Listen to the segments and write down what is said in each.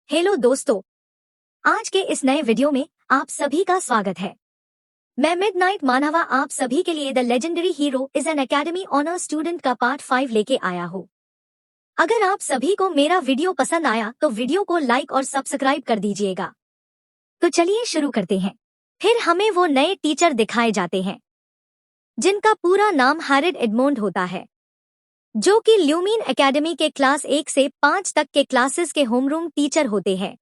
Hello दोस्तों, आज के इस नए वीडियो में आप सभी का स्वागत है। मैं मिडनाइट मानवा आप सभी के लिए the legendary hero is an academy honour student का पार्ट 5 लेके आया हूँ। अगर आप सभी को मेरा वीडियो पसंद आया तो वीडियो को लाइक और सब्सक्राइब कर दीजिएगा। तो चलिए शुरू करते हैं। फिर हमें वो नए टीचर दिखाए जाते हैं जिनका पूरा नाम हैरिड एडमोंड होता है, जो कि ल्यूमीन एकेडमी के क्लास 1 से 5 तक के क्लासेस के होमरूम टीचर होते हैं।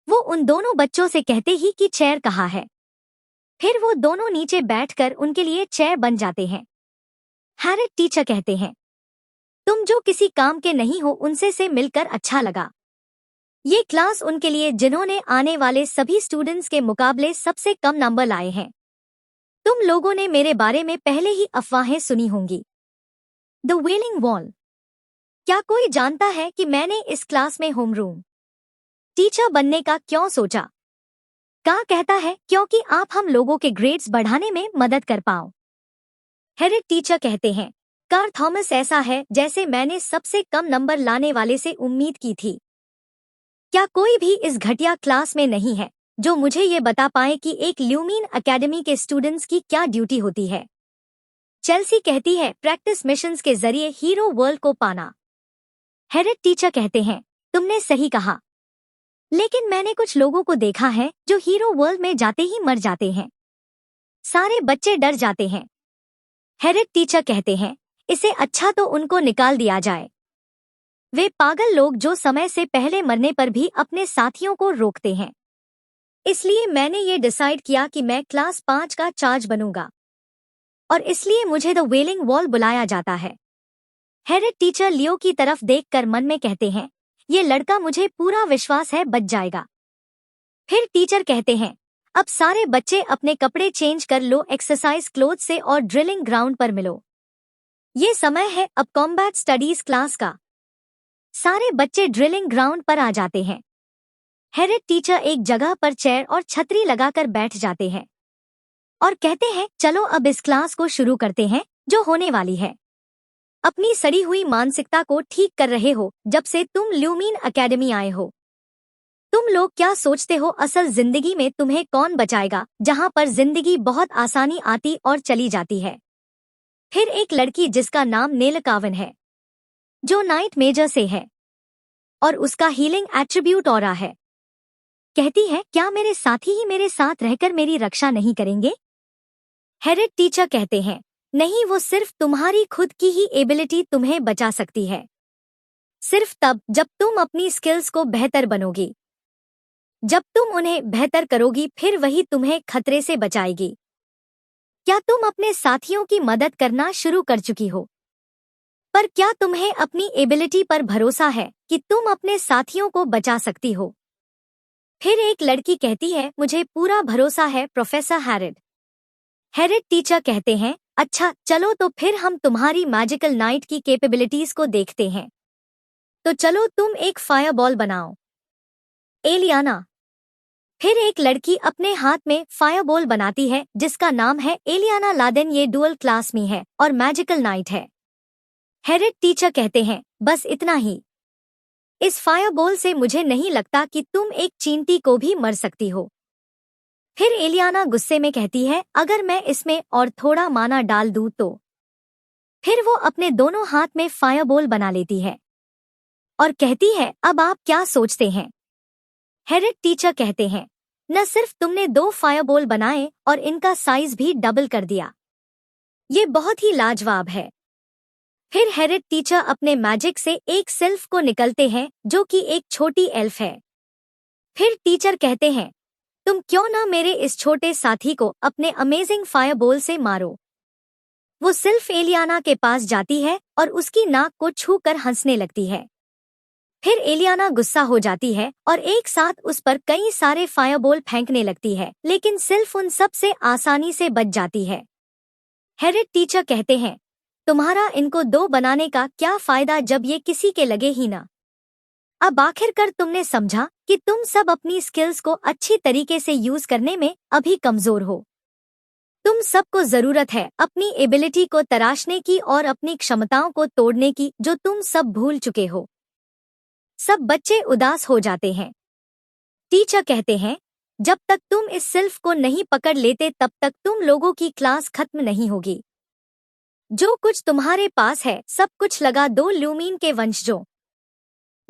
वो उन दोनों बच्चों से कहते ही कि चेयर कहाँ है। फिर वो दोनों नीचे बैठकर उनके लिए चेयर बन जाते हैं। हैरिड टीचर कहते हैं, तुम जो किसी काम के नहीं हो उनसे से मिलकर अच्छा लगा। ये क्लास उनके लिए जिन्होंने आने वाले सभी स्टूडेंट्स के मुकाबले सबसे कम नंबर लाए हैं। तुम लोगों ने मेरे बारे में पहले ही अफवाहें सुनी होंगी। The wailing wall. क्या कोई जानता है कि मैंने इस क्लास में होमरूम टीचर बनने का क्यों सोचा? का कहता है क्योंकि आप हम लोगों के ग्रेड्स बढ़ाने में मदद कर पाओ। हैरिड टीचर कहते हैं, कार्ल थॉमस ऐसा है जैसे मैंने सबसे कम नंबर लाने वाले से उम्मीद की थी। क्या कोई भी इस घटिया क्लास में नहीं है जो मुझे ये बता पाए कि एक ल्यूमीन एकेडमी के स्टूडेंट्स की क्या ड्यूटी होती है? चेल्सी कहती है, प्रैक्टिस मिशंस के जरिए हीरो वर्ल्ड को पाना। हैरिड टीचर कहते हैं, तुमने सही कहा, लेकिन मैंने कुछ लोगों को देखा है जो हीरो वर्ल्ड में जाते ही मर जाते हैं। सारे बच्चे डर जाते हैं। हैरिड टीचर कहते हैं, इससे अच्छा तो उनको निकाल दिया जाए। वे पागल लोग जो समय से पहले मरने पर भी अपने साथियों को रोकते हैं। इसलिए मैंने ये डिसाइड किया कि मैं क्लास 5 का चार्ज बनूंगा और इसलिए मुझे द वेलिंग वॉल बुलाया जाता है। हैरिड टीचर लियो की तरफ देखकर मन में कहते हैं, ये लड़का मुझे पूरा विश्वास है बच जाएगा। फिर टीचर कहते हैं, अब सारे बच्चे अपने कपड़े चेंज कर लो एक्सरसाइज क्लोथ से और ड्रिलिंग ग्राउंड पर मिलो। ये समय है अब कॉम्बैट स्टडीज क्लास का। सारे बच्चे ड्रिलिंग ग्राउंड पर आ जाते हैं। हैरिड टीचर एक जगह पर चेयर और छतरी लगाकर बैठ जाते हैं और कहते हैं, चलो अब इस क्लास को शुरू करते हैं जो होने वाली है। अपनी सड़ी हुई मानसिकता को ठीक कर रहे हो जब से तुम ल्यूमीन एकेडमी आए हो। तुम लोग क्या सोचते हो असल जिंदगी में तुम्हें कौन बचाएगा, जहां पर जिंदगी बहुत आसानी आती और चली जाती है। फिर एक लड़की जिसका नाम नीलकावन है, जो नाइट मेजर से है और उसका हीलिंग एट्रीब्यूट ऑरा है, कहती है, क्या मेरे साथी ही मेरे साथ रहकर मेरी रक्षा नहीं करेंगे? हैरिड टीचर कहते हैं, नहीं, वो सिर्फ तुम्हारी खुद की ही एबिलिटी तुम्हें बचा सकती है। सिर्फ तब जब तुम अपनी स्किल्स को बेहतर बनोगी। जब तुम उन्हें बेहतर करोगी फिर वही तुम्हें खतरे से बचाएगी। क्या तुम अपने साथियों की मदद करना शुरू कर चुकी हो? पर क्या तुम्हें अपनी एबिलिटी पर भरोसा है कि तुम अपने साथियों को बचा सकती हो? फिर एक लड़की कहती है, मुझे पूरा भरोसा है प्रोफेसर हैरिड। हैरिड टीचर कहते हैं, अच्छा चलो तो फिर हम तुम्हारी मैजिकल नाइट की कैपेबिलिटीज को देखते हैं। तो चलो तुम एक फायरबॉल बनाओ। एलियाना। फिर एक लड़की अपने हाथ में फायरबॉल बनाती है जिसका नाम है एलियाना लादेन। ये डुअल क्लास में है और मैजिकल नाइट है। हैरिड टीचर कहते हैं, बस इतना ही। इस फायरबॉल से मुझे नहीं लगता कि तुम एक चींटी को भी मर सकती हो। फिर एलियाना गुस्से में कहती है, अगर मैं इसमें और थोड़ा माना डाल दूं तो। फिर वो अपने दोनों हाथ में फायरबॉल बना लेती है और कहती है, अब आप क्या सोचते हैं? हैरिड टीचर कहते हैं, न सिर्फ तुमने 2 फायरबॉल बनाए और इनका साइज भी डबल कर दिया। ये बहुत ही लाजवाब है। फिर हैरिड टीचर अपने मैजिक से एक सिल्फ को निकलते हैं जो कि एक छोटी एल्फ है। फिर टीचर कहते हैं, तुम क्यों ना मेरे इस छोटे साथी को अपने अमेजिंग फायरबॉल से मारो। वो सिर्फ एलियाना के पास जाती है और उसकी नाक को छूकर हंसने लगती है। फिर एलियाना गुस्सा हो जाती है और एक साथ उस पर कई सारे फायरबॉल फेंकने लगती है, लेकिन सिर्फ उन सब से आसानी से बच जाती है। हैरिड टीचर कहते हैं, तुम्हारा इनको 2 बनाने का क्या फायदा जब ये किसी के लगे ही ना। अब आखिरकार तुमने समझा कि तुम सब अपनी स्किल्स को अच्छी तरीके से यूज करने में अभी कमजोर हो। तुम सबको जरूरत है अपनी एबिलिटी को तराशने की और अपनी क्षमताओं को तोड़ने की जो तुम सब भूल चुके हो। सब बच्चे उदास हो जाते हैं टीचर कहते हैं, जब तक तुम इस सिल्फ को नहीं पकड़ लेते तब तक तुम लोगों की क्लास खत्म नहीं होगी। जो कुछ तुम्हारे पास है सब कुछ लगा दो ल्यूमीन के वंशजों।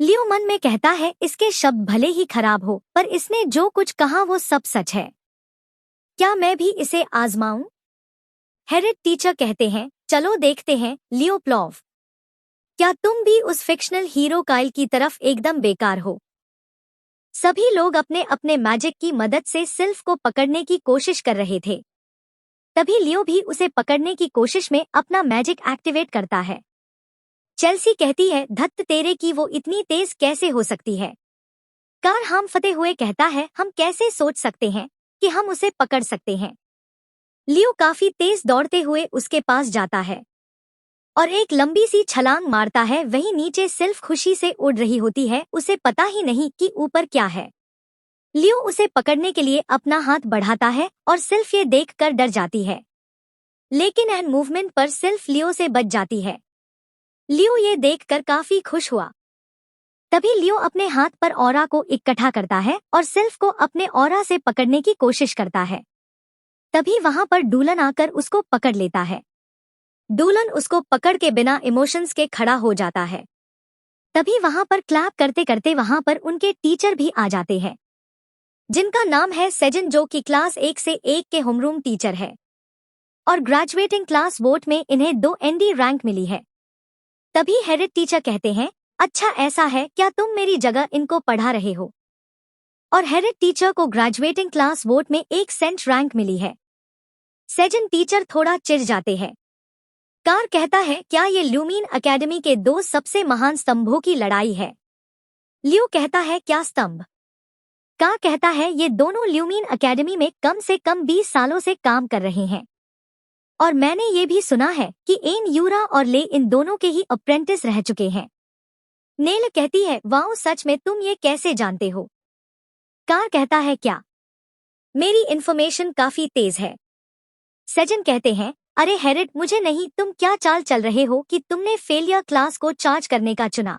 लियो मन में कहता है, इसके शब्द भले ही खराब हो पर इसने जो कुछ कहा वो सब सच है। क्या मैं भी इसे आजमाऊं? हेरेट टीचर कहते हैं, चलो देखते हैं लियो प्लॉव। क्या तुम भी उस फिक्शनल हीरो काइल की तरफ एकदम बेकार हो? सभी लोग अपने अपने मैजिक की मदद से सिल्फ को पकड़ने की कोशिश कर रहे थे। तभी लियो भी उसे पकड़ने की कोशिश में अपना मैजिक एक्टिवेट करता है। चेल्सी कहती है, धत्त तेरे की वो इतनी तेज कैसे हो सकती है? कार हांफते हुए कहता है, हम कैसे सोच सकते हैं कि हम उसे पकड़ सकते हैं? लियो काफी तेज दौड़ते हुए उसके पास जाता है और एक लंबी सी छलांग मारता है। वहीं नीचे सिल्फ खुशी से उड़ रही होती है, उसे पता ही नहीं कि ऊपर क्या है। लियो उसे पकड़ने के लिए अपना हाथ बढ़ाता है और सिल्फ ये देखकर डर जाती है, लेकिन एन मूवमेंट पर सिल्फ लियो से बच जाती है। लियो ये देखकर काफी खुश हुआ। तभी लियो अपने हाथ पर ऑरा को इकट्ठा करता है और सिल्फ को अपने ऑरा से पकड़ने की कोशिश करता है। तभी वहां पर डूलन आकर उसको पकड़ लेता है। डूलन उसको पकड़ के बिना इमोशंस के खड़ा हो जाता है। तभी वहां पर क्लैप करते करते वहां पर उनके टीचर भी आ जाते हैं, जिनका नाम है सेजन, जो कि क्लास 1 से 1 के होमरूम टीचर है और ग्रेजुएटिंग क्लास वोट में इन्हें 2 ND रैंक मिली है। तभी हेरेट टीचर कहते हैं, अच्छा ऐसा है क्या, तुम मेरी जगह इनको पढ़ा रहे हो? और हेरेट टीचर को ग्रेजुएटिंग क्लास वोट में 1 सेंट रैंक मिली है। सेजन टीचर थोड़ा चिढ़ जाते हैं। कार कहता है, क्या ये ल्यूमीन एकेडमी के 2 सबसे महान स्तंभों की लड़ाई है? लियो कहता है, क्या स्तंभ? कार कहता है, ये दोनों ल्यूमीन एकेडमी में कम से कम 20 सालों से काम कर रहे हैं और मैंने ये भी सुना है कि एन, यूरा और ले इन दोनों के ही अप्रेंटिस रह चुके हैं। नेल कहती है, वाओ सच में, तुम ये कैसे जानते हो? कार कहता है, क्या मेरी इन्फॉर्मेशन काफी तेज है? सेजन कहते हैं, अरे हेरेट, मुझे नहीं, तुम क्या चाल चल रहे हो कि तुमने फेलियर क्लास को चार्ज करने का चुना?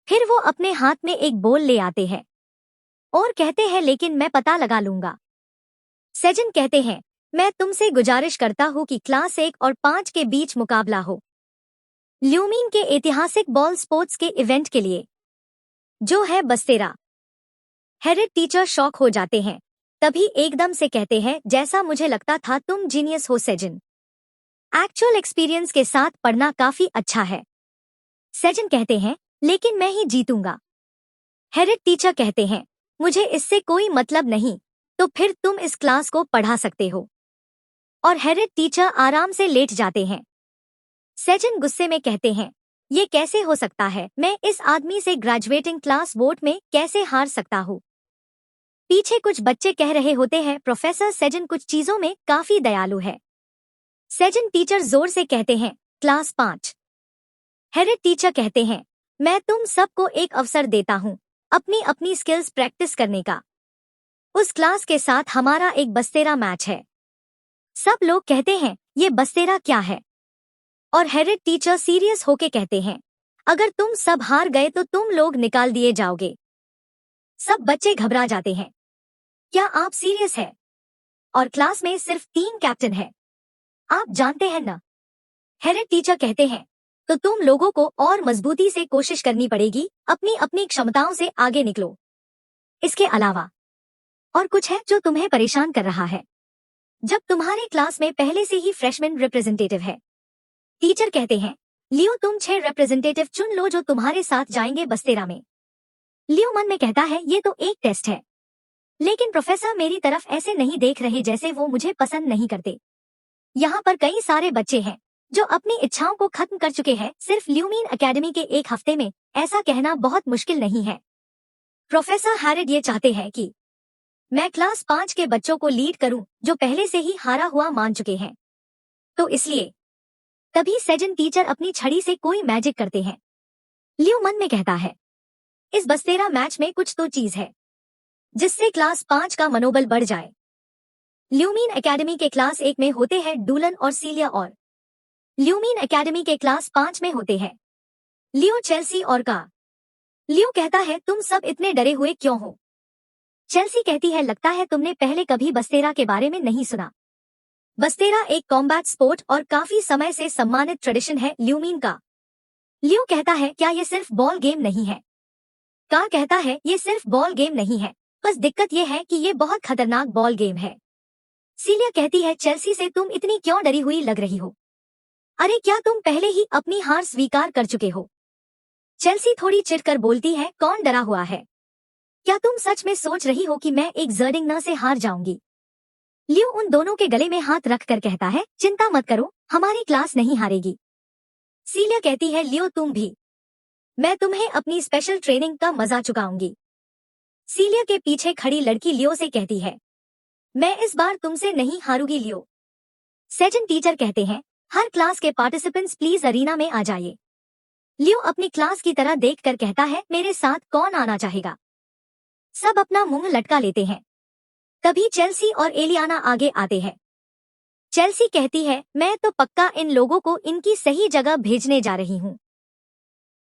फिर वो अपने हाथ में एक बॉल ले आते हैं और कहते हैं, लेकिन मैं पता लगा लूंगा। सेजन कहते हैं, मैं तुमसे गुजारिश करता हूँ कि क्लास 1 और 5 के बीच मुकाबला हो, ल्यूमीन के ऐतिहासिक बॉल स्पोर्ट्स के इवेंट के लिए, जो है बस्तेरा। हेरेट टीचर शॉक हो जाते हैं। तभी एकदम से कहते हैं, जैसा मुझे लगता था, तुम जीनियस हो सेजन। एक्चुअल एक्सपीरियंस के साथ पढ़ना काफी अच्छा है। सेजन कहते हैं, लेकिन मैं ही जीतूंगा। हेरेट टीचर कहते हैं, मुझे इससे कोई मतलब नहीं, तो फिर तुम इस क्लास को पढ़ा सकते हो। और हेरेट टीचर आराम से लेट जाते हैं। सेजन गुस्से में कहते हैं, ये कैसे हो सकता है? मैं इस आदमी से ग्रेजुएटिंग क्लास वोट में कैसे हार सकता हूँ? पीछे कुछ बच्चे कह रहे होते हैं, प्रोफेसर सेजन कुछ चीजों में काफी दयालु है। सेजन टीचर जोर से कहते हैं, क्लास 5। हेरेट टीचर कहते हैं, मैं तुम सबको एक अवसर देता हूँ अपनी अपनी स्किल्स प्रैक्टिस करने का। उस क्लास के साथ हमारा एक बस्तेरा मैच है। सब लोग कहते हैं, ये बस्तेरा क्या है? और हेरेट टीचर सीरियस होके कहते हैं, अगर तुम सब हार गए तो तुम लोग निकाल दिए जाओगे। सब बच्चे घबरा जाते हैं। क्या आप सीरियस है? और क्लास में सिर्फ 3 कैप्टन है, आप जानते हैं ना? हेरेट टीचर कहते हैं, तो तुम लोगों को और मजबूती से कोशिश करनी पड़ेगी, अपनी अपनी क्षमताओं से आगे निकलो। इसके अलावा और कुछ है जो तुम्हें परेशान कर रहा है, जब तुम्हारे क्लास में पहले से ही फ्रेशमैन रिप्रेजेंटेटिव है? टीचर कहते हैं, लियो तुम 6 रिप्रेजेंटेटिव चुन लो जो तुम्हारे साथ जाएंगे बस्तेरा में। लियो मन में कहता है, ये तो एक टेस्ट है, लेकिन प्रोफेसर मेरी तरफ ऐसे नहीं देख रहे जैसे वो मुझे पसंद नहीं करते। यहाँ पर कई सारे बच्चे हैं जो अपनी इच्छाओं को खत्म कर चुके हैं सिर्फ ल्यूमीन एकेडमी के 1 हफ्ते में। ऐसा कहना बहुत मुश्किल नहीं है। प्रोफेसर हैरिड ये चाहते हैं कि मैं क्लास 5 के बच्चों को लीड करूं जो पहले से ही हारा हुआ मान चुके हैं, तो इसलिए। तभी सेजन टीचर अपनी छड़ी से कोई मैजिक करते हैं। लियो मन में कहता है, इस बस्तेरा मैच में कुछ तो चीज है जिससे क्लास 5 का मनोबल बढ़ जाए। ल्यूमीन एकेडमी के क्लास 1 में होते हैं डूलन और सीलिया, और ल्यूमीन एकेडमी के क्लास 5 में होते हैं लियो, चेल्सी और का। लियो कहता है, तुम सब इतने डरे हुए क्यों हो? चेल्सी कहती है लगता है तुमने पहले कभी बस्तेरा के बारे में नहीं सुना। बस्तेरा एक कॉम्बैट स्पोर्ट और काफी समय से सम्मानित ट्रेडिशन है ल्यूमीन का। लियो कहता है क्या ये सिर्फ बॉल गेम नहीं है। कार कहता है ये सिर्फ बॉल गेम नहीं है, बस दिक्कत ये है कि ये बहुत खतरनाक बॉल गेम है। सीलिया कहती है चेल्सी से तुम इतनी क्यों डरी हुई लग रही हो। अरे क्या तुम पहले ही अपनी हार स्वीकार कर चुके हो। चेल्सी थोड़ी चिढ़कर बोलती है कौन डरा हुआ है। क्या तुम सच में सोच रही हो कि मैं एक जर्डिंगना से हार जाऊंगी। लियो उन दोनों के गले में हाथ रखकर कहता है चिंता मत करो, हमारी क्लास नहीं हारेगी। सीलिया कहती है लियो तुम भी, मैं तुम्हें अपनी स्पेशल ट्रेनिंग का मजा चुकाऊंगी। सीलिया के पीछे खड़ी लड़की लियो से कहती है मैं इस बार तुमसे नहीं हारूंगी लियो। सेजन टीचर कहते हैं हर क्लास के पार्टिसिपेंट्स प्लीज अरीना में आ जाइए। लियो अपनी क्लास की तरह देखकर कहता है मेरे साथ कौन आना चाहेगा। सब अपना मुंह लटका लेते हैं। तभी चेल्सी और एलियाना आगे आते हैं। चेल्सी कहती है मैं तो पक्का इन लोगों को इनकी सही जगह भेजने जा रही हूँ।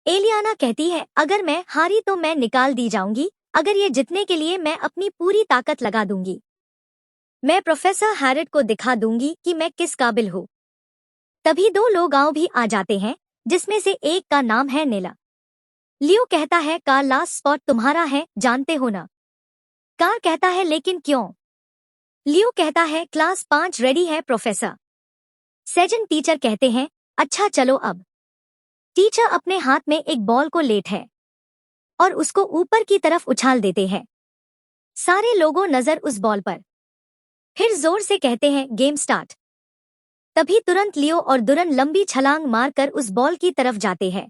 एलियाना कहती है अगर मैं हारी तो मैं निकाल दी जाऊंगी, अगर ये जीतने के लिए मैं अपनी पूरी ताकत लगा दूंगी। मैं प्रोफेसर हैरिट को दिखा दूंगी कि मैं किस काबिल हूँ। तभी दो लोग गांव भी आ जाते हैं, जिसमें से एक का नाम है नेला। लियो कहता है कार लास्ट स्पॉट तुम्हारा है, जानते हो ना। कार कहता है लेकिन क्यों। लियो कहता है क्लास 5 रेडी है प्रोफेसर। सेजन टीचर कहते हैं अच्छा चलो अब। टीचर अपने हाथ में एक बॉल को लेट है और उसको ऊपर की तरफ उछाल देते हैं। सारे लोगों नजर उस बॉल पर। फिर जोर से कहते हैं गेम स्टार्ट। तभी तुरंत लियो और दुरन लंबी छलांग मारकर उस बॉल की तरफ जाते हैं,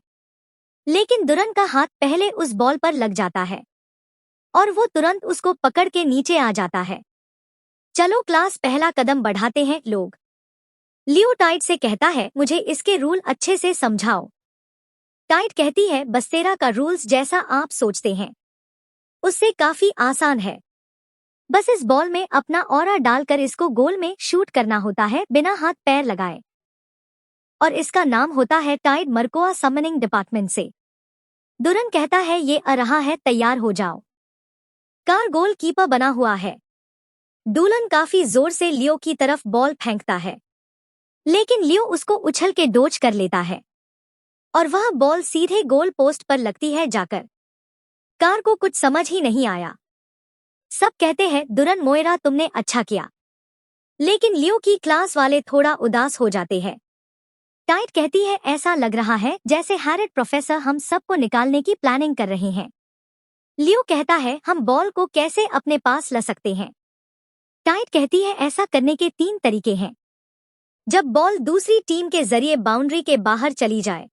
लेकिन दुरन का हाथ पहले उस बॉल पर लग जाता है और वो तुरंत उसको पकड़ के नीचे आ जाता है। चलो क्लास पहला कदम बढ़ाते हैं लोग। लियो टाइट से कहता है मुझे इसके रूल अच्छे से समझाओ। टाइट कहती है बस्तेरा का रूल्स जैसा आप सोचते हैं उससे काफी आसान है, बस इस बॉल में अपना ऑरा डालकर इसको गोल में शूट करना होता है बिना हाथ पैर लगाए, और इसका नाम होता है टाइड मरकोआ समनिंग डिपार्टमेंट से। दुरन कहता है ये आ रहा है, तैयार हो जाओ। कार गोल कीपर बना हुआ है। डूलन काफी जोर से लियो की तरफ बॉल फेंकता है, लेकिन लियो उसको उछल के डोज कर लेता है और वह बॉल सीधे गोल पोस्ट पर लगती है जाकर। कार को कुछ समझ ही नहीं आया। सब कहते हैं दुरन मोएरा तुमने अच्छा किया, लेकिन लियो की क्लास वाले थोड़ा उदास हो जाते हैं। टाइट कहती है ऐसा लग रहा है जैसे हैरिट प्रोफेसर हम सबको निकालने की प्लानिंग कर रहे हैं। लियो कहता है हम बॉल को कैसे अपने पास ला सकते हैं। टाइट कहती है ऐसा करने के 3 तरीके हैं। जब बॉल दूसरी टीम के जरिए बाउंड्री के बाहर चली जाए,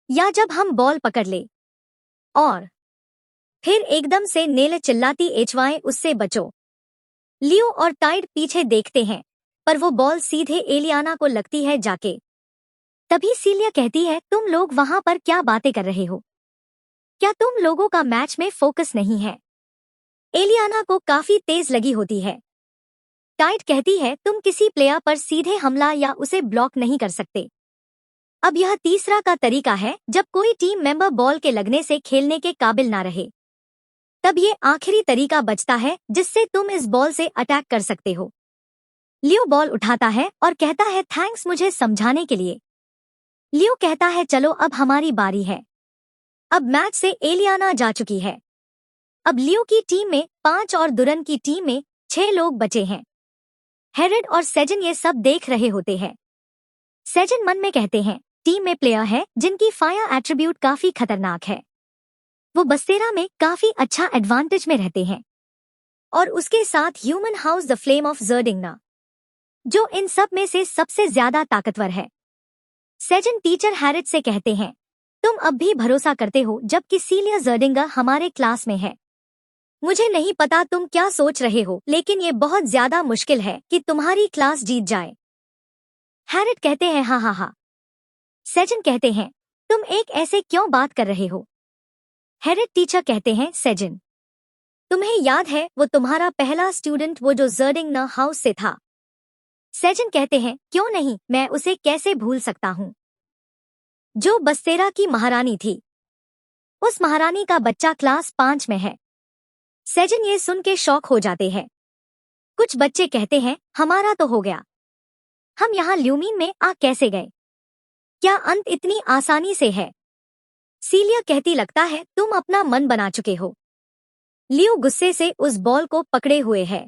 या जब हम बॉल पकड़ ले, और फिर एकदम से नेले चिल्लाती एचवाएं उससे बचो। लियो और टाइड पीछे देखते हैं, पर वो बॉल सीधे एलियाना को लगती है जाके। तभी सीलिया कहती है तुम लोग वहां पर क्या बातें कर रहे हो, क्या तुम लोगों का मैच में फोकस नहीं है। एलियाना को काफी तेज लगी होती है। टाइड कहती है तुम किसी प्लेयर पर सीधे हमला या उसे ब्लॉक नहीं कर सकते। अब यह तीसरा का तरीका है जब कोई टीम मेंबर बॉल के लगने से खेलने के काबिल ना रहे, तब ये आखिरी तरीका बचता है जिससे तुम इस बॉल से अटैक कर सकते हो। लियो बॉल उठाता है और कहता है थैंक्स मुझे समझाने के लिए। लियो कहता है चलो अब हमारी बारी है। अब मैच से एलियाना जा चुकी है। अब लियो की टीम में 5 और दुरन की टीम में 6 लोग बचे हैं। हैरिट और सेजन ये सब देख रहे होते हैं। सेजन मन में कहते हैं टीम में प्लेयर है जिनकी फायर एट्रीब्यूट काफी खतरनाक है। वो बस्तेरा में काफी अच्छा एडवांटेज में रहते हैं, और उसके साथ human house the flame of जर्डिंगना, जो इन सब में से सबसे ज्यादा ताकतवर है। सेजन टीचर हैरिट से कहते हैं तुम अब भी भरोसा करते हो जबकि सीलिया जर्डिंगा हमारे क्लास में है। मुझे नहीं पता तुम क्या सोच रहे हो, लेकिन ये बहुत ज्यादा मुश्किल है कि तुम्हारी क्लास जीत जाए। हैरिट कहते हैं हाँ हाँ हाँ। सेजन कहते हैं तुम एक ऐसे क्यों बात कर रहे हो। हैरिट टीचर कहते हैं सेजन तुम्हें याद है वो तुम्हारा पहला स्टूडेंट वो जो जर्डिंगना हाउस से था। सेजन कहते हैं क्यों नहीं, मैं उसे कैसे भूल सकता हूँ, जो बस्तेरा की महारानी थी। उस महारानी का बच्चा क्लास 5 में है। सेजन ये सुन के शॉक हो जाते हैं। कुछ बच्चे कहते हैं, हमारा तो हो गया, हम यहाँ ल्यूमीन में आ कैसे गए? क्या अंत इतनी आसानी से है? सीलिया कहती, लगता है तुम अपना मन बना चुके हो। लियो गुस्से से उस बॉल को पकड़े हुए है।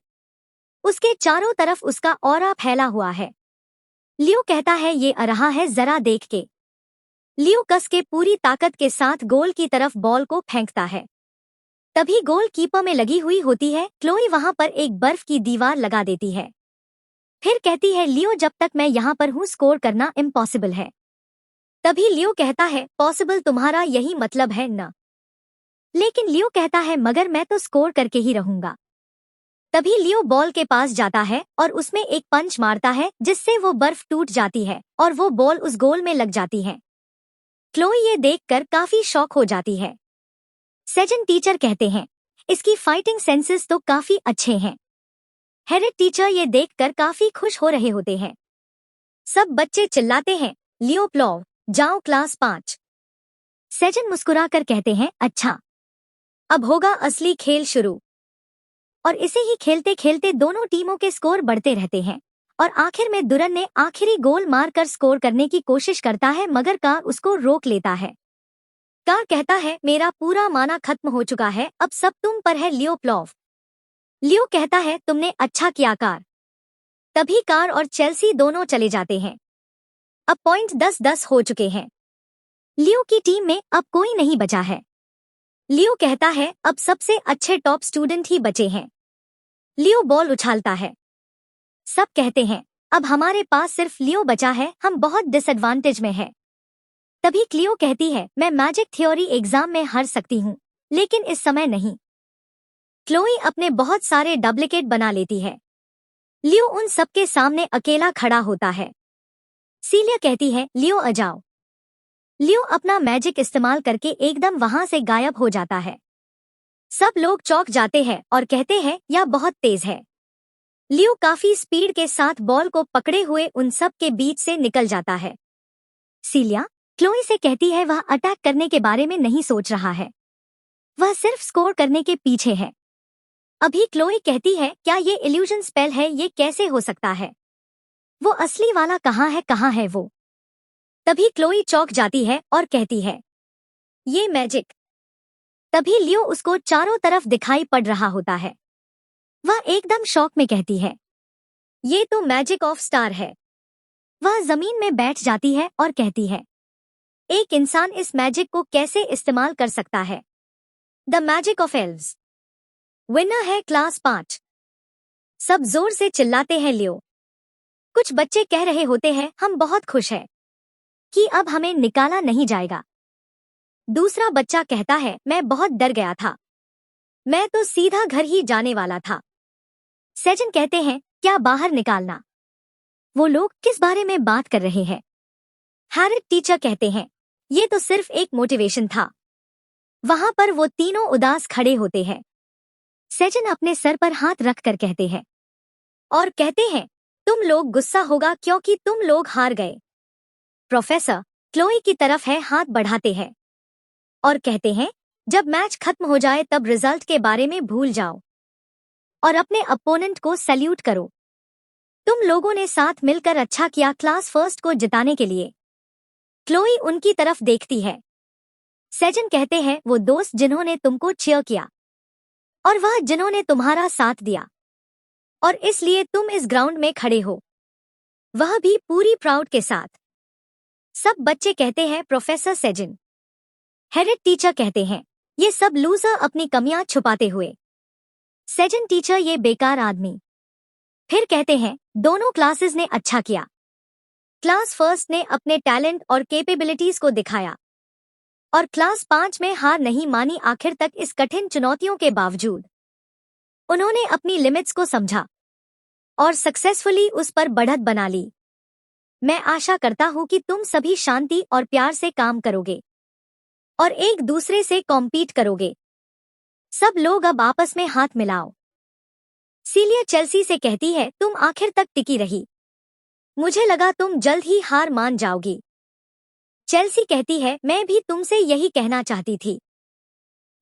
उसके चारों तरफ उसका ऑरा फैला हुआ है। लियो कहता है, ये आ रहा है, जरा देख के। लियो कस के पूरी ताकत के साथ गोल की तरफ बॉल को फेंकता है। तभी गोल कीपर में लगी हुई होती है क्लोई वहां पर एक बर्फ की दीवार लगा देती है। फिर कहती है, लियो जब तक मैं यहाँ पर हूँ स्कोर करना इम्पॉसिबल है। तभी लियो कहता है, पॉसिबल तुम्हारा यही मतलब है ना? लेकिन लियो कहता है, मगर मैं तो स्कोर करके ही रहूंगा। तभी लियो बॉल के पास जाता है और उसमें एक पंच मारता है जिससे वो बर्फ टूट जाती है और वो बॉल उस गोल में लग जाती है। क्लोई ये देखकर काफी शॉक हो जाती है। सेजन टीचर कहते हैं, इसकी फाइटिंग सेंसेस तो काफी अच्छे हैं। हेड टीचर ये देखकर काफी खुश हो रहे होते हैं। सब बच्चे चिल्लाते हैं, लियो प्लॉव, जाओ क्लास 5। सेजन मुस्कुराकर कहते हैं, अच्छा, अब होगा असली खेल शुरू। और इसे ही खेलते खेलते दोनों टीमों के स्कोर बढ़ते रहते हैं और आखिर में दुरन ने आखिरी गोल मारकर स्कोर करने की कोशिश करता है, मगर कार उसको रोक लेता है। कार कहता है, मेरा पूरा माना खत्म हो चुका है, अब सब तुम पर है लियो प्लॉव। लियो कहता है, तुमने अच्छा किया कार। तभी कार और चेल्सी दोनों चले जाते हैं। अब पॉइंट 10-10 हो चुके हैं। लियो की टीम में अब कोई नहीं बचा है। लियो कहता है, अब सबसे अच्छे टॉप स्टूडेंट ही बचे हैं। लियो बॉल उछालता है। सब कहते हैं, अब हमारे पास सिर्फ लियो बचा है, हम बहुत डिसएडवांटेज में हैं। तभी क्लियो कहती है, मैं मैजिक थ्योरी एग्जाम में हार सकती हूँ, लेकिन इस समय नहीं। क्लोई अपने बहुत सारे डुप्लीकेट बना लेती है। लियो उन सबके सामने अकेला खड़ा होता है। सीलिया कहती है, लियो आ जाओ। लियो अपना मैजिक इस्तेमाल करके एकदम वहां से गायब हो जाता है। सब लोग चौंक जाते हैं और कहते हैं, यह बहुत तेज है। लियो काफी स्पीड के साथ बॉल को पकड़े हुए उन सब के बीच से निकल जाता है। सीलिया क्लोई से कहती है, वह अटैक करने के बारे में नहीं सोच रहा है, वह सिर्फ स्कोर करने के पीछे है। अभी क्लोई कहती है, क्या ये इल्यूजन स्पेल है? ये कैसे हो सकता है? वो असली वाला कहाँ है वो? तभी क्लोई चौंक जाती है और कहती है, ये मैजिक। तभी लियो उसको चारों तरफ दिखाई पड़ रहा होता है। वह एकदम शॉक में कहती है, ये तो मैजिक ऑफ स्टार है। वह जमीन में बैठ जाती है और कहती है, एक इंसान इस मैजिक को कैसे इस्तेमाल कर सकता है? The magic of elves. Winner है क्लास 5। सब जोर से चिल्लाते हैं लियो। कुछ बच्चे कह रहे होते हैं, हम बहुत खुश हैं कि अब हमें निकाला नहीं जाएगा। दूसरा बच्चा कहता है, मैं बहुत डर गया था, मैं तो सीधा घर ही जाने वाला था। सेजन कहते हैं, क्या बाहर निकालना? वो लोग किस बारे में बात कर रहे हैं? हैरिट टीचर कहते हैं, ये तो सिर्फ एक मोटिवेशन था। वहां पर वो तीनों उदास खड़े होते हैं। सेजन अपने सर पर हाथ रखकर कहते हैं और कहते हैं, तुम लोग गुस्सा होगा क्योंकि तुम लोग हार गए। प्रोफेसर क्लोई की तरफ है हाथ बढ़ाते हैं और कहते हैं, जब मैच खत्म हो जाए तब रिजल्ट के बारे में भूल जाओ और अपने अपोनेंट को सैल्यूट करो। तुम लोगों ने साथ मिलकर अच्छा किया क्लास फर्स्ट को जिताने के लिए। क्लोई उनकी तरफ देखती है। सेजन कहते हैं, वो दोस्त जिन्होंने तुमको चीयर किया और वह जिन्होंने तुम्हारा साथ दिया और इसलिए तुम इस ग्राउंड में खड़े हो, वह भी पूरी प्राउड के साथ। सब बच्चे कहते हैं, प्रोफेसर सेजन। हेड टीचर कहते हैं, ये सब लूजर अपनी कमियां छुपाते हुए। सेजन टीचर, ये बेकार आदमी। फिर कहते हैं, दोनों क्लासेस ने अच्छा किया। क्लास फर्स्ट ने अपने टैलेंट और कैपेबिलिटीज को दिखाया और क्लास 5 में हार नहीं मानी। आखिर तक इस कठिन चुनौतियों के बावजूद उन्होंने अपनी लिमिट्स को समझा और सक्सेसफुली उस पर बढ़त बना ली। मैं आशा करता हूं कि तुम सभी शांति और प्यार से काम करोगे और एक दूसरे से कॉम्पीट करोगे। सब लोग अब आपस में हाथ मिलाओ। सीलिया चेल्सी से कहती है, तुम आखिर तक टिकी रही, मुझे लगा तुम जल्द ही हार मान जाओगी। चेल्सी कहती है, मैं भी तुमसे यही कहना चाहती थी,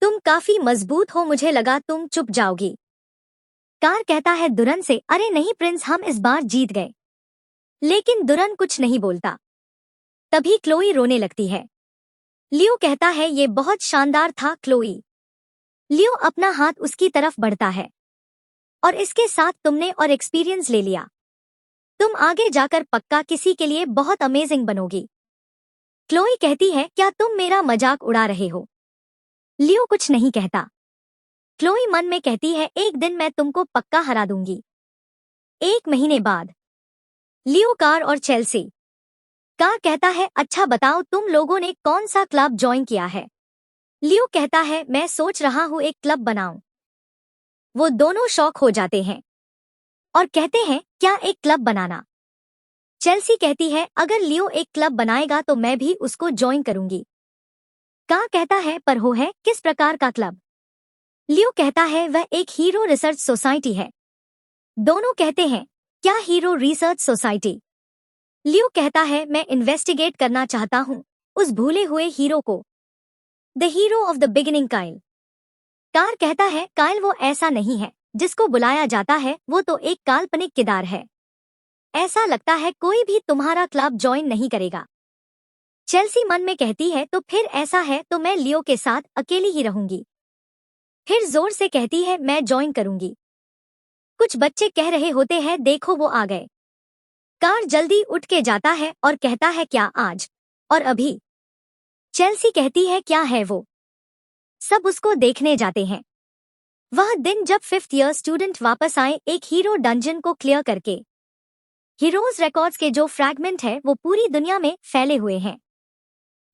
तुम काफी मजबूत हो, मुझे लगा तुम चुप जाओगी। कार कहता है दुरन से, अरे नहीं प्रिंस, हम इस बार जीत गए। लेकिन दुरन कुछ नहीं बोलता। तभी क्लोई रोने लगती है। लियो कहता है ये बहुत शानदार था क्लोई। लियो अपना हाथ उसकी तरफ बढ़ता है। और इसके साथ तुमने और एक्सपीरियंस ले लिया। तुम आगे जाकर पक्का किसी के लिए बहुत अमेजिंग बनोगी। क्लोई कहती है क्या तुम मेरा मजाक उड़ा रहे हो? लियो कुछ नहीं कहता। क्लोई मन में कहती है एक दिन मैं तुमको पक्का हरा दूंगी। 1 महीने बाद लियो, कार और चेल्सी। कार कहता है अच्छा बताओ तुम लोगों ने कौन सा क्लब ज्वाइन किया है? लियो कहता है मैं सोच रहा हूँ एक क्लब बनाऊं। वो दोनों शौक हो जाते हैं और कहते हैं क्या एक क्लब बनाना? चेल्सी कहती है अगर लियो एक क्लब बनाएगा तो मैं भी उसको ज्वाइन करूंगी। कार कहता है पर वो है किस प्रकार का क्लब? लियो कहता है वह एक हीरो रिसर्च सोसाइटी है। दोनों कहते हैं क्या हीरो रिसर्च सोसाइटी? लियो कहता है मैं इन्वेस्टिगेट करना चाहता हूँ उस भूले हुए हीरो को, the hero of the beginning Kyle. Car कहता है काइल वो ऐसा नहीं है जिसको बुलाया जाता है, वो तो एक काल्पनिक किरदार है। ऐसा लगता है कोई भी तुम्हारा क्लब ज्वाइन नहीं करेगा। चेल्सी मन में कहती है तो फिर ऐसा है तो मैं लियो के साथ अकेली ही रहूंगी। फिर जोर से कहती है मैं ज्वाइन करूंगी। कुछ बच्चे कह रहे होते हैं देखो वो आ गए। कार जल्दी उठ के जाता है और कहता है क्या आज और अभी? चेल्सी कहती है क्या है वो? सब उसको देखने जाते हैं। वह दिन जब 5th ईयर स्टूडेंट वापस आए एक हीरो डंजन को क्लियर करके। हीरोज रिकॉर्ड्स के जो फ्रैगमेंट है वो पूरी दुनिया में फैले हुए हैं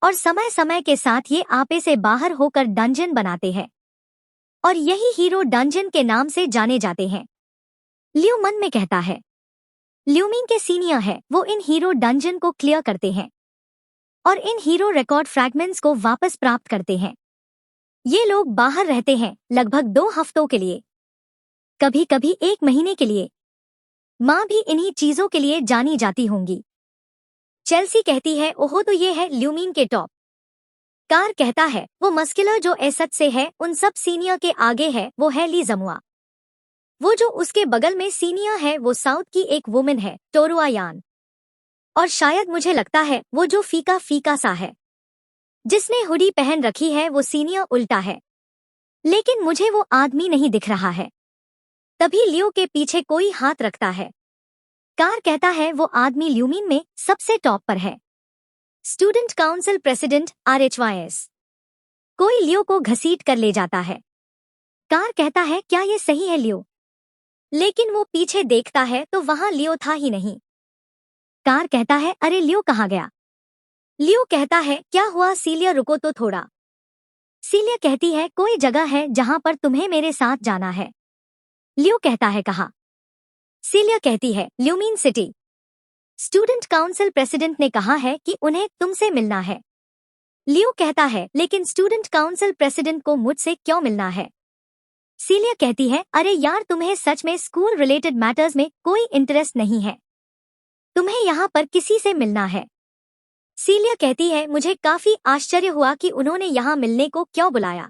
और समय समय के साथ ये आपे से बाहर होकर डंजन बनाते हैं और यही हीरो डंजन के नाम से जाने जाते हैं। लियो मन में कहता है ल्यूमिंग के सीनियर है, वो इन हीरो डंजन को क्लियर करते हैं और इन हीरो रिकॉर्ड फ्रैगमेंट्स को वापस प्राप्त करते हैं। ये लोग बाहर रहते हैं लगभग 2 हफ्तों के लिए, कभी कभी 1 महीने के लिए। माँ भी इन्हीं चीजों के लिए जानी जाती होंगी। चेल्सी कहती है ओहो तो ये है ल्यूमिन के टॉप। कार कहता है वो मस्कुलर जो एसत से है उन सब सीनियर के आगे है, वो है ली जमुआ। वो जो उसके बगल में सीनियर है वो साउथ की एक वुमेन है, टोरुआ यान। और शायद मुझे लगता है वो जो फीका फीका सा है जिसने हुडी पहन रखी है वो सीनियर उल्टा है, लेकिन मुझे वो आदमी नहीं दिख रहा है। तभी लियो के पीछे कोई हाथ रखता है। कार कहता है वो आदमी ल्यूमिन में सबसे टॉप पर है, स्टूडेंट काउंसिल प्रेसिडेंट RHYS। कोई लियो को घसीट कर ले जाता है। कार कहता है क्या ये सही है लियो? लेकिन वो पीछे देखता है तो वहां लियो था ही नहीं। कार कहता है अरे लियो कहाँ गया? लियो कहता है क्या हुआ सीलिया, रुको तो थोड़ा। सीलिया कहती है कोई जगह है जहां पर तुम्हें मेरे साथ जाना है। लियो कहता है कहाँ? सीलिया कहती है lumen city. Student council president ने कहा है कि उन्हें तुमसे मिलना है। लियो कहता है लेकिन स्टूडेंट काउंसिल प्रेसिडेंट को मुझसे क्यों मिलना है? सीलिया कहती है अरे यार तुम्हें सच में स्कूल रिलेटेड मैटर्स में कोई इंटरेस्ट नहीं है, तुम्हें यहाँ पर किसी से मिलना है। सीलिया कहती है मुझे काफी आश्चर्य हुआ कि उन्होंने यहाँ मिलने को क्यों बुलाया।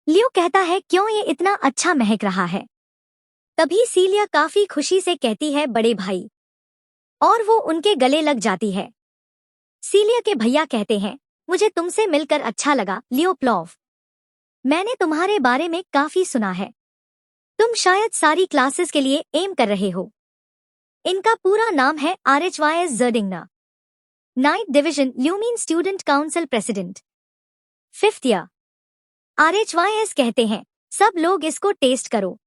लियो कहता है क्यों ये इतना अच्छा महक रहा है। तभी सीलिया काफी खुशी से कहती है बड़े भाई, और वो उनके गले लग जाती है। सीलिया के भैया कहते हैं मुझे तुमसे मिलकर अच्छा लगा लियो प्लॉव, मैंने तुम्हारे बारे में काफी सुना है। तुम शायद सारी क्लासेस के लिए एम कर रहे हो। इनका पूरा नाम है RHYS जर्डिंगना, 9th division lumen student council president, 5th year. RHYS कहते हैं सब लोग इसको टेस्ट करो।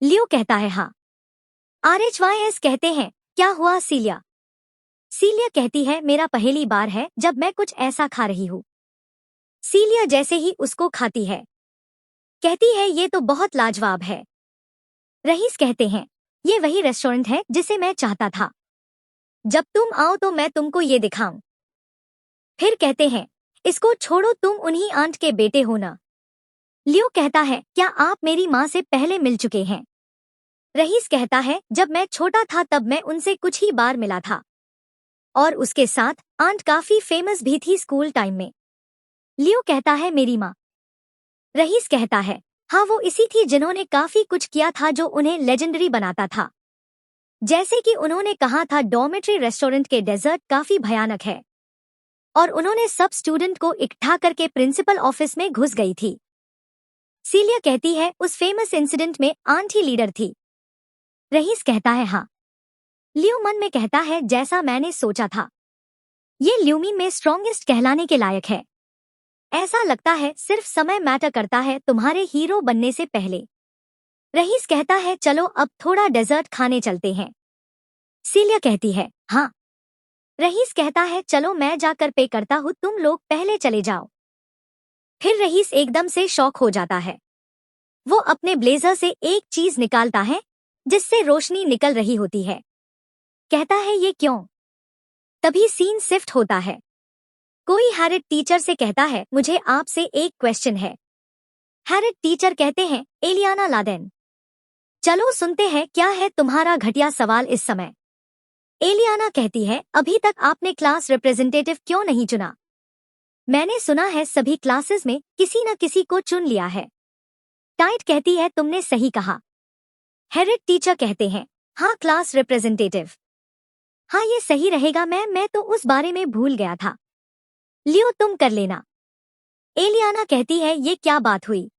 लियो कहता है हाँ। RHYS कहते हैं क्या हुआ सीलिया? सीलिया कहती है मेरा पहली बार है जब मैं कुछ ऐसा खा रही हूँ। सीलिया जैसे ही उसको खाती है कहती है ये तो बहुत लाजवाब है। रईस कहते हैं ये वही रेस्टोरेंट है जिसे मैं चाहता था, जब तुम आओ तो मैं तुमको ये दिखाऊं। फिर कहते हैं इसको छोड़ो, तुम उन्हीं आंट के बेटे हो ना। लियो कहता है क्या आप मेरी माँ से पहले मिल चुके हैं? रईस कहता है जब मैं छोटा था तब मैं उनसे कुछ ही बार मिला था, और उसके साथ आंट काफी फेमस भी थी स्कूल टाइम में। लियो कहता है मेरी माँ। रईस कहता है, हाँ वो इसी थी जिन्होंने काफी कुछ किया था जो उन्हें लेजेंडरी बनाता था। जैसे कि उन्होंने कहा था डॉर्मेट्री रेस्टोरेंट के डेजर्ट काफी भयानक है, और उन्होंने सब स्टूडेंट को इकट्ठा करके प्रिंसिपल ऑफिस में घुस गई थी। सीलिया कहती है, उस फेमस इंसिडेंट में आंट ही लीडर थी। रईस कहता है, हाँ। लियो मन में कहता है, जैसा मैंने सोचा था, ये ल्यूमीन में स्ट्रॉन्गेस्ट कहलाने के लायक है। ऐसा लगता है सिर्फ समय मैटर करता है तुम्हारे हीरो बनने से पहले। रईस कहता है, चलो अब थोड़ा डेजर्ट खाने चलते हैं। सीलिया कहती है, हाँ। रईस कहता है, चलो मैं जाकर पे करता हूँ, तुम लोग पहले चले जाओ। फिर रईस एकदम से शॉक हो जाता है। वो अपने ब्लेजर से एक चीज निकालता है जिससे रोशनी निकल रही होती है। कहता है, ये क्यों? तभी सीन शिफ्ट होता है। कोई हैरिट टीचर से कहता है, मुझे आपसे एक क्वेश्चन है। हैरिट टीचर कहते हैं, एलियाना लादेन। चलो सुनते हैं क्या है तुम्हारा घटिया सवाल इस समय। एलियाना कहती है, अभी तक आपने क्लास रिप्रेजेंटेटिव क्यों नहीं चुना? मैंने सुना है सभी क्लासेस में किसी न किसी को चुन लिया है। टाइट कहती है, तुमने सही कहा। हैरिट टीचर कहते हैं, हाँ क्लास रिप्रेजेंटेटिव। हाँ ये सही रहेगा, मैं तो उस बारे में भूल गया था। लियो तुम कर लेना। एलियाना कहती है, ये क्या बात हुई?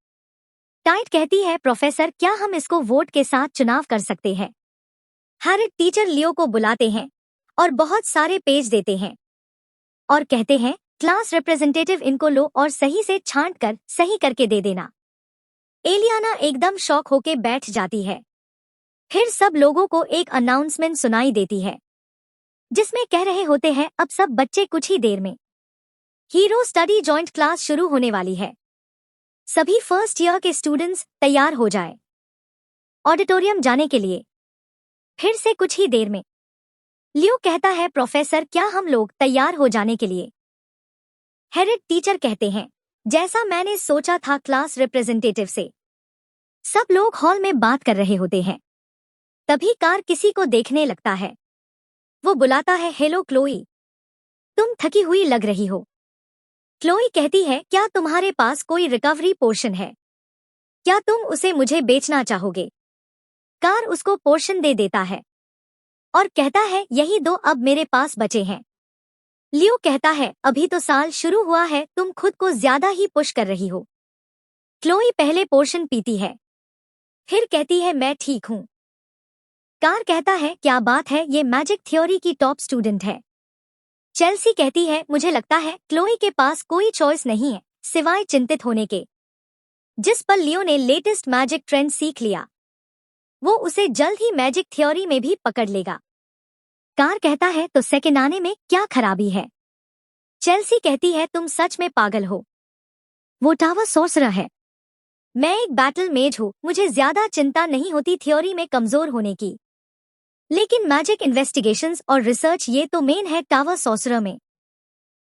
टाइट कहती है, प्रोफेसर क्या हम इसको वोट के साथ चुनाव कर सकते हैं? हैरिट टीचर लियो को बुलाते हैं और बहुत सारे पेज देते हैं और कहते हैं, क्लास रिप्रेजेंटेटिव इनको लो और सही से छांट कर सही करके दे देना। एलियाना एकदम शॉक होके बैठ जाती है। फिर सब लोगों को एक अनाउंसमेंट सुनाई देती है जिसमें कह रहे होते हैं, अब सब बच्चे कुछ ही देर में हीरो स्टडी जॉइंट क्लास शुरू होने वाली है। सभी फर्स्ट ईयर के स्टूडेंट्स तैयार हो जाए ऑडिटोरियम जाने के लिए। फिर से कुछ ही देर में लियो कहता है, प्रोफेसर क्या हम लोग तैयार हो जाने के लिए? हैरिट टीचर कहते हैं, जैसा मैंने सोचा था क्लास रिप्रेजेंटेटिव से। सब लोग हॉल में बात कर रहे होते हैं। तभी कार किसी को देखने लगता है। वो बुलाता है, हेलो क्लोई, तुम थकी हुई लग रही हो। क्लोई कहती है, क्या तुम्हारे पास कोई रिकवरी पोर्शन है? क्या तुम उसे मुझे बेचना चाहोगे? कार उसको पोर्शन दे देता है और कहता है, यही दो अब मेरे पास बचे हैं। लियो कहता है, अभी तो साल शुरू हुआ है, तुम खुद को ज्यादा ही पुश कर रही हो। क्लोई पहले पोर्शन पीती है, फिर कहती है, मैं ठीक हूँ। कार कहता है, क्या बात है, ये मैजिक थ्योरी की टॉप स्टूडेंट है। चेल्सी कहती है, मुझे लगता है क्लोई के पास कोई चॉइस नहीं है सिवाय चिंतित होने के। जिस पर लियो ने लेटेस्ट मैजिक ट्रेंड सीख लिया, वो उसे जल्द ही मैजिक थ्योरी में भी पकड़ लेगा। कार कहता है, तो सेकंड आने में क्या खराबी है? चेल्सी कहती है, तुम सच में पागल हो। वो टावर सोर्सरर है, मैं एक बैटल मेज हूँ, मुझे ज्यादा चिंता नहीं होती थ्योरी में कमजोर होने की। लेकिन मैजिक इन्वेस्टिगेशंस और रिसर्च ये तो मेन है टावर सोर्सरर में।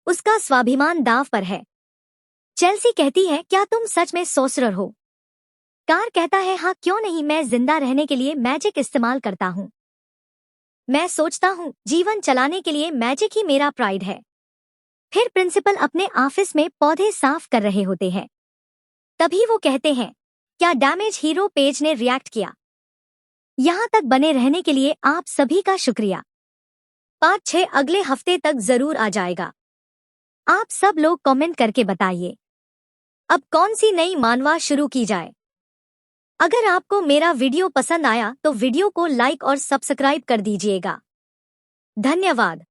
उसका स्वाभिमान दाव पर है। चेल्सी कहती है, क्या तुम सच में सोर्सरर हो? कार कहता है, हाँ क्यों नहीं, मैं जिंदा रहने के लिए मैजिक इस्तेमाल करता हूँ। मैं सोचता हूँ जीवन चलाने के लिए मैजिक ही मेरा प्राइड है। फिर प्रिंसिपल अपने ऑफिस में पौधे साफ कर रहे होते हैं। तभी वो कहते हैं, क्या डैमेज हीरो पेज ने रिएक्ट किया? यहाँ तक बने रहने के लिए आप सभी का शुक्रिया। पार्ट 6 अगले हफ्ते तक जरूर आ जाएगा। आप सब लोग कमेंट करके बताइए अब कौन सी नई मानवा शुरू की जाए। अगर आपको मेरा वीडियो पसंद आया तो वीडियो को लाइक और सब्सक्राइब कर दीजिएगा। धन्यवाद।